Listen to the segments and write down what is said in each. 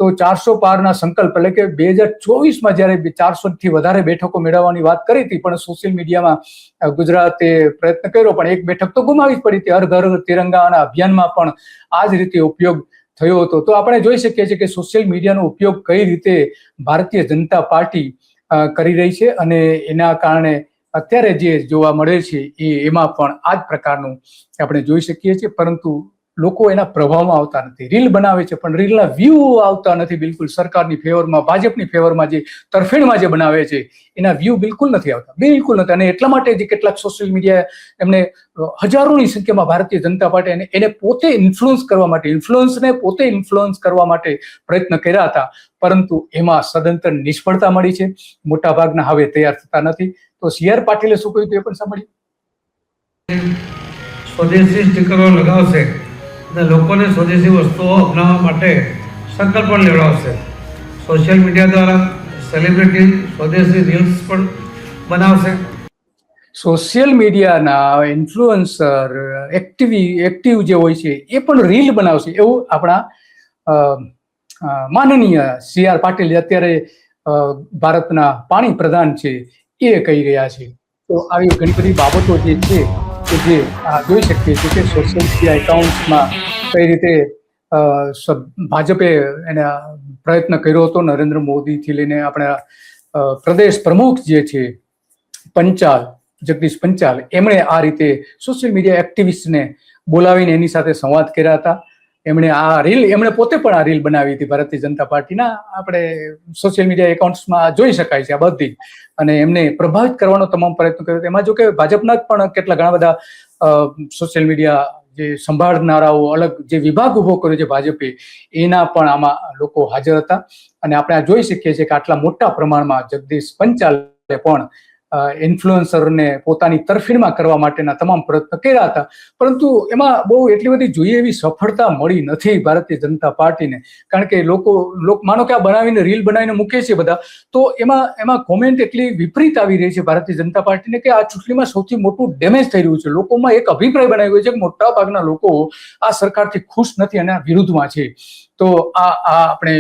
તો 400 પારના સંકલ્પ એટલે કે 2024માં જ્યારે 400થી વધારે બેઠકો મેળવવાની વાત કરી હતી, પણ સોશિયલ મીડિયામાં ગુજરાતે પ્રયત્ન કર્યો પણ એક બેઠક તો ગુમાવી જ પડી હતી. હર ઘર તિરંગાના અભિયાનમાં પણ આ જ રીતે ઉપયોગ થયો હતો. તો આપણે જોઈ શકીએ છીએ કે સોશિયલ મીડિયાનો ઉપયોગ કઈ રીતે ભારતીય જનતા પાર્ટી કરી રહી છે, અને એના કારણે અત્યારે જે જોવા મળે છે એમાં પણ આ જ પ્રકારનું આપણે જોઈ શકીએ છીએ. પરંતુ લોકો એના પ્રભાવમાં આવતા નથી. રીલ બનાવે છે પણ રીલના વ્યૂ આવતા નથી બિલકુલ. સરકારની ફેવરમાં, ભાજપની ફેવરમાં જે તરફેણમાં જે બનાવે છે એના વ્યૂ બિલકુલ નથી આવતા, બિલકુલ નથી. અને એટલા માટે જે કેટલાક સોશિયલ મીડિયા એમને હજારોની સંખ્યામાં ભારતીય જનતા પાર્ટી એને પોતે ઇન્ફ્લુઅન્સ કરવા માટે પ્રયત્ન કર્યા હતા, પરંતુ એમાં સદંતર નિષ્ફળતા મળી છે. મોટાભાગના હવે તૈયાર થતા નથી. તો CR પાટીલે શું કહ્યું એ પણ સાંભળ્યું. સ્વદેશી સ્ટીકરો લગાવશે અને લોકોને સ્વદેશી વસ્તુઓ અપનાવવા માટે સંકલ્પ પણ લેવડાવશે. સોશિયલ મીડિયા દ્વારા સેલિબ્રિટી સ્વદેશી રીલ્સ પણ બનાવશે. સોશિયલ મીડિયાના ઇન્ફ્લુઅન્સર એક્ટિવ જે હોય છે એ પણ રીલ બનાવશે, એવું આપણા માનનીય CR પાટીલ અત્યારે ભારતના પાણી પ્રધાન છે એ કહી રહ્યા છે. તો આવી ઘણી બધી બાબતો જે છે કે જે જોઈ શકીએ છીએ કે સોશિયલ મીડિયા એકાઉન્ટ્સમાં કઈ રીતે ભાજપે એના પ્રયત્ન કર્યો હતો. નરેન્દ્ર મોદીથી લઈને આપણા પ્રદેશ પ્રમુખ જે છે જગદીશ પંચાલ, એમણે આ રીતે સોશિયલ મીડિયા એક્ટિવિસ્ટને બોલાવીને એની સાથે સંવાદ કર્યા હતા. એમણે પોતે પણ આ રીલ બનાવી હતી ભારતીય જનતા પાર્ટીના. આપણે સોશિયલ મીડિયા એકાઉન્ટ્સમાં જોઈ શકાય છે આ બધી. અને એમને પ્રભાવિત કરવાનો તમામ પ્રયત્ન કર્યો. એમાં જો કે ભાજપના પણ ઘણા બધા સોશિયલ મીડિયા જે સંભાળનારાઓ, અલગ જે વિભાગ ઉભો કર્યો છે ભાજપે, એના પણ આમાં લોકો હાજર હતા. અને આપણે આ જોઈ શકીએ છીએ કે આટલા મોટા પ્રમાણમાં જગદીશ પંચાલે પણ ઇન્ફ્લુઅન્સરને પોતાની તરફેણમાં કરવા માટેના તમામ પ્રયત્ન કર્યા હતા. પરંતુ એમાં બહુ એટલી બધી જોઈએ એવી સફળતા મળી નથી ભારતીય જનતા પાર્ટીને. કારણ કે લોકો માનો કે આ બનાવીને રીલ બનાવીને મૂકે છે બધા, તો એમાં કોમેન્ટ એટલી વિપરીત આવી રહી છે ભારતીય જનતા પાર્ટીને કે આ ચૂંટણીમાં સૌથી મોટું ડેમેજ થઈ રહ્યું છે. લોકોમાં એક અભિપ્રાય બનાવ્યો છે કે મોટા ભાગના લોકો આ સરકારથી ખુશ નથી અને આ વિરુદ્ધમાં છે. તો આ આપણે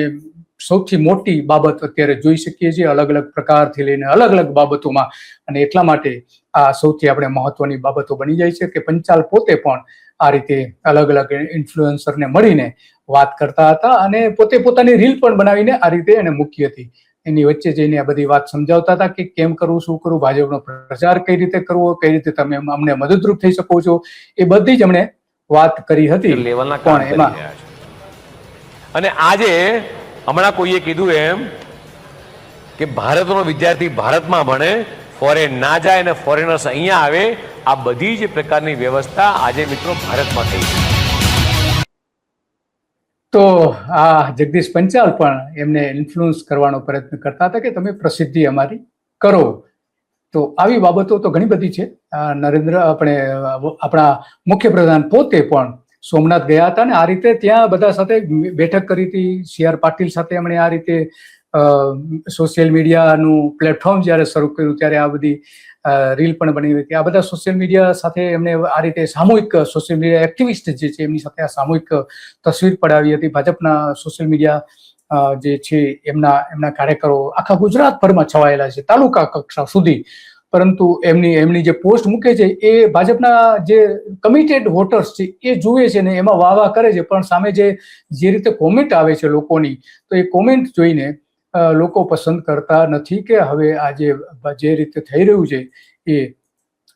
સૌથી મોટી બાબત અત્યારે જોઈ શકીએ છીએ, અલગ અલગ પ્રકારથી લઈને અલગ અલગ બાબતોમાં. અને એટલા માટે આ સૌથી આપણે મહત્વની બાબતો બની જાય છે કે પંચાલ પોતે પણ આ રીતે અલગ અલગ ઇન્ફ્લુઅન્સરને મળીને વાત કરતા હતા અને પોતે પોતાની રીલ પણ બનાવીને આ રીતે એને મૂકી હતી. એની વચ્ચે જઈને આ બધી વાત સમજાવતા હતા કે કેમ કરવું, શું કરવું, ભાજપનો પ્રચાર કઈ રીતે કરવો, કઈ રીતે તમે અમને મદદરૂપ થઈ શકો છો, એ બધી જ એમણે વાત કરી હતી. પણ એમાં અને આજે હમણાં કોઈએ કીધું એમ કે ભારતનો વિદ્યાર્થી ભારતમાં ભણે, ફોરેન ના જાય અને ફોરેનર્સ અહીંયા આવે. આ બધી જ પ્રકારની વ્યવસ્થા આજે મિત્રો ભારતમાં થઈ છે. તો આ જગદીશ પંચાલ પણ એમને ઇન્ફ્લુઅન્સ કરવાનો પ્રયત્ન કરતા હતા કે તમે પ્રસિદ્ધિ અમારી કરો. તો આવી બાબતો તો ઘણી બધી છે. આપણા મુખ્યપ્રધાન પોતે પણ સોમનાથ ગયા હતા ને આ રીતે ત્યાં બધા સાથે બેઠક કરી હતી. CR પાટીલ સાથે એમણે આ રીતે સોશિયલ મીડિયાનું પ્લેટફોર્મ જ્યારે શરૂ કર્યું ત્યારે આ બધી રીલ પણ બની હતી. આ બધા સોશિયલ મીડિયા સાથે એમને આ રીતે સામૂહિક સોશિયલ મીડિયા એક્ટિવિસ્ટ જે છે એમની સાથે આ સામૂહિક તસવીર પડાવી હતી. ભાજપના સોશિયલ મીડિયા જે છે એમના કાર્યકરો આખા ગુજરાતભરમાં છવાયેલા છે, તાલુકા કક્ષા સુધી. પરંતુ એમની જે પોસ્ટ મૂકે છે એ ભાજપના જે કમિટેડ વોટર્સ છે એ જુએ છે ને એમાં વાહ કરે છે, પણ સામે જે રીતે કોમેન્ટ આવે છે લોકોની, તો એ કોમેન્ટ જોઈને લોકો પસંદ કરતા નથી કે હવે આ જે રીતે થઈ રહ્યું છે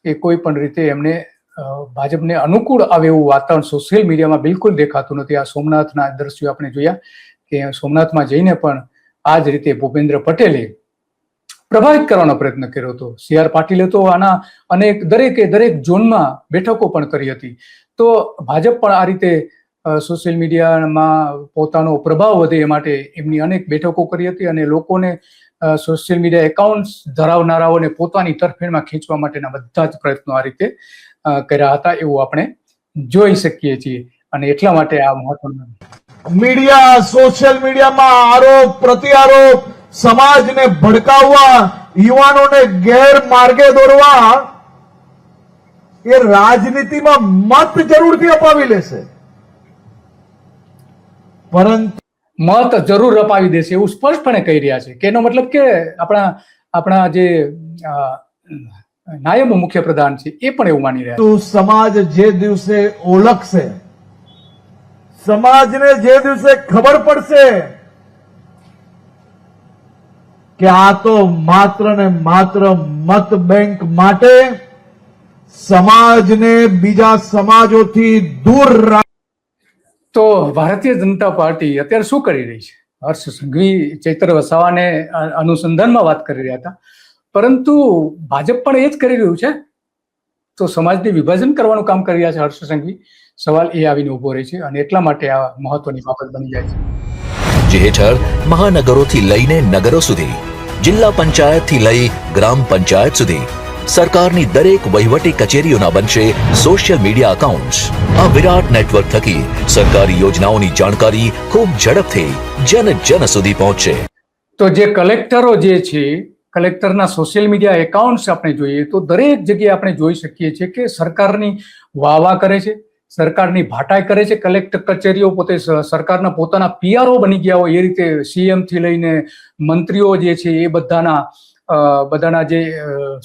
એ કોઈ પણ રીતે એમને ભાજપને અનુકૂળ આવે એવું વાતાવરણ સોશિયલ મીડિયામાં બિલકુલ દેખાતું નથી. આ સોમનાથના દ્રશ્યો આપણે જોયા કે સોમનાથમાં જઈને પણ આ જ રીતે ભૂપેન્દ્ર પટેલે પ્રભાવિત કરવાનો પ્રયત્ન કર્યો હતો. CR પાટીલે તો આના દરેક ઝોનમાં બેઠકો પણ કરી હતી. તો ભાજપ પણ આ રીતે સોશિયલ મીડિયામાં પોતાનો પ્રભાવ વધે એ માટે એમની અનેક બેઠકો કરી હતી અને લોકોને સોશિયલ મીડિયા એકાઉન્ટ્સ ધરાવનારાઓને પોતાની તરફેણમાં ખેંચવા માટેના બધા જ પ્રયત્નો આ રીતે કર્યા હતા એવું આપણે જોઈ શકીએ છીએ. અને એટલા માટે આ મહત્વનું મીડિયા, સોશિયલ મીડિયામાં આરોપ પ્રત્યારોપ, સમાજને ભડકાવવા, યુવાનોને ગેરમાર્ગે દોરવા, એ રાજનીતિમાં મત જરૂરથી અપાવી લેશે, પરંતુ મત જરૂર અપાવી દેશે એવું સ્પષ્ટપણે કહી રહ્યા છે. કે એનો મતલબ કે આપણા જે નાયબ મુખ્યપ્રધાન છે એ પણ એવું માની રહ્યા છે. તો સમાજ જે દિવસે ઓળખશે, સમાજને જે દિવસે ખબર પડશે કે આ તો માત્ર ને માત્ર મત બેંક માટે સમાજને બીજા સમાજોથી દૂર તો ભારતીય જનતા પાર્ટી અત્યારે શું કરી રહી છે? હર્ષ સંઘવી ચૈત્ર વસાવાને અનુસંધાનમાં વાત કરી રહ્યા હતા, પરંતુ ભાજપ પણ એ જ કરી રહ્યું છે. તો સમાજને વિભાજન કરવાનું કામ કરી રહ્યા છે હર્ષ સંઘવી. સવાલ એ આવીને ઉભો રહે છે અને એટલા માટે આ મહત્વની બાબત બની જાય છે. જે હેઠળ મહાનગરોથી લઈને નગરો સુધી, જિલ્લા પંચાયતથી લઈ ગ્રામ પંચાયત સુધી સરકારની દરેક વહીવટી કચેરીઓના બનશે સોશિયલ મીડિયા એકાઉન્ટ્સ. આ વિરાટ નેટવર્ક થકી સરકારી યોજનાઓની જાણકારી ખૂબ ઝડપથી જન સુધી પહોંચશે. તો જે કલેક્ટરો જે છે, કલેક્ટરના સોશિયલ મીડિયા એકાઉન્ટ્સ આપણે જોઈએ તો દરેક જગ્યાએ આપણે જોઈ શકીએ છીએ કે સરકારની વાહ કરે છે, સરકારની ભાટાઈ કરે છે. કલેક્ટર કચેરીઓ પોતે સરકારના પોતાના પીઆરઓ બની ગયા હોય એ રીતે સીએમ થી લઈને મંત્રીઓ જે છે એ બધાના જે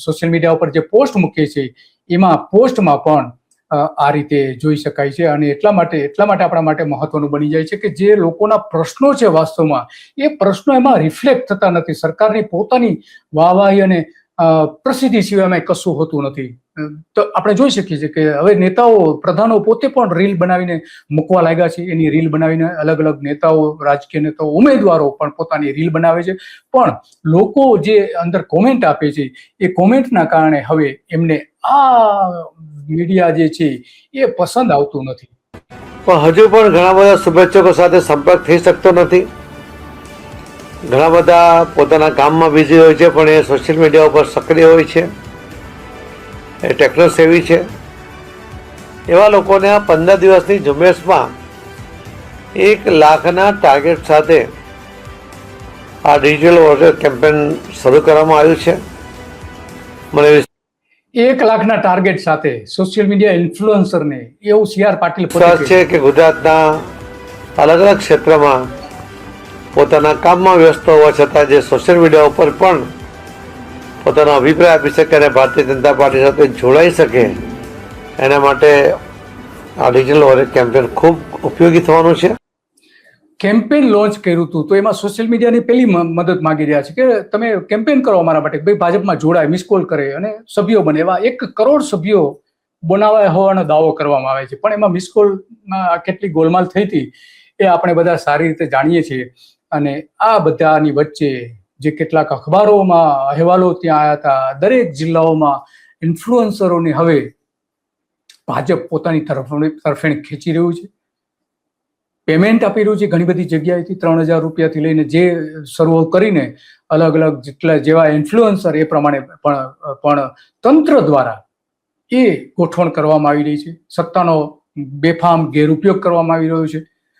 સોશિયલ મીડિયા ઉપર જે પોસ્ટ મૂકે છે એમાં પોસ્ટમાં પણ આ રીતે જોઈ શકાય છે. અને એટલા માટે આપણા માટે મહત્વનું બની જાય છે કે જે લોકોના પ્રશ્નો છે વાસ્તવમાં એ પ્રશ્નો એમાં રિફ્લેક્ટ થતા નથી. સરકારની પોતાની વાહવાહી અને પ્રસિદ્ધિ સિવાયમાં કશું હોતું નથી. તો આપણે જોઈ શકીએ છીએ કે હવે નેતાઓ, પ્રધાનો પોતે પણ રીલ બનાવીને મૂકવા લાગ્યા છે. એની રીલ બનાવીને અલગ અલગ નેતાઓ, રાજકીય નેતાઓ, ઉમેદવારો પણ પોતાની રીલ બનાવે છે. પણ લોકો જે અંદર કોમેન્ટ આપે છે એ કોમેન્ટના કારણે હવે એમને આ મીડિયા જે છે એ પસંદ આવતું નથી. પણ હજુ પણ ઘણા બધા શુભેચ્છકો સાથે સંપર્ક થઈ શકતો નથી. ઘણા બધા પોતાના કામમાં બિઝી હોય છે, પણ એ સોશિયલ મીડિયા ઉપર સક્રિય હોય છે, એ ટેકનો સેવી છે. એવા લોકોને આ 15 દિવસની ઝુંબેશમાં 1 લાખના ટાર્ગેટ સાથે આ ડિજિટલ વોટર કેમ્પેન શરૂ કરવામાં આવ્યું છે. મને 1 લાખના ટાર્ગેટ સાથે સોશિયલ મીડિયા ઇન્ફ્લુએન્સરને એવું CR પાટીલ વિશ્વાસ છે કે ગુજરાતના અલગ અલગ ક્ષેત્રમાં પોતાના કામમાં વ્યસ્ત હોવા છતાં જે સોશિયલ મીડિયા ઉપર પણ પોતાનો અભિપ્રાય આપી શકે અને ભારતીય જનતા પાર્ટી સાથે જોડાઈ શકે, એના માટે આ ડિજિટલ વોરિયર કેમ્પેન ખૂબ ઉપયોગી થવાનું છે. કેમ્પેન લોન્ચ કર્યું હતું તો એમાં સોશિયલ મીડિયાની પેલી મદદ માંગી રહ્યા છે કે તમે કેમ્પેન કરો અમારા માટે, ભાઈ ભાજપમાં જોડાય, મિસ કોલ કરે અને સભ્યો બને. એવા 1 કરોડ સભ્યો બનાવ્યા હોવાનો દાવો કરવામાં આવે છે. પણ એમાં મિસ કોલમાં કેટલી ગોલમાલ થઈ હતી એ આપણે બધા સારી રીતે જાણીએ છીએ. અને આ બધાની વચ્ચે જે કેટલાક અખબારોમાં અહેવાલો ત્યાં આવ્યા હતા, દરેક જિલ્લાઓમાં ઇન્ફ્લુએન્સરોને હવે ભાજપ પોતાની તરફેણ ખેંચી રહ્યું છે, પેમેન્ટ આપી રહ્યું છે. ઘણી બધી જગ્યાએથી 3000 રૂપિયાથી લઈને જે શરૂ કરીને અલગ અલગ જેવા ઇન્ફ્લુએન્સર એ પ્રમાણે પણ તંત્ર દ્વારા એ ગોઠવણ કરવામાં આવી રહી છે. સત્તાનો બેફામ ગેરઉપયોગ કરવામાં આવી રહ્યો છે.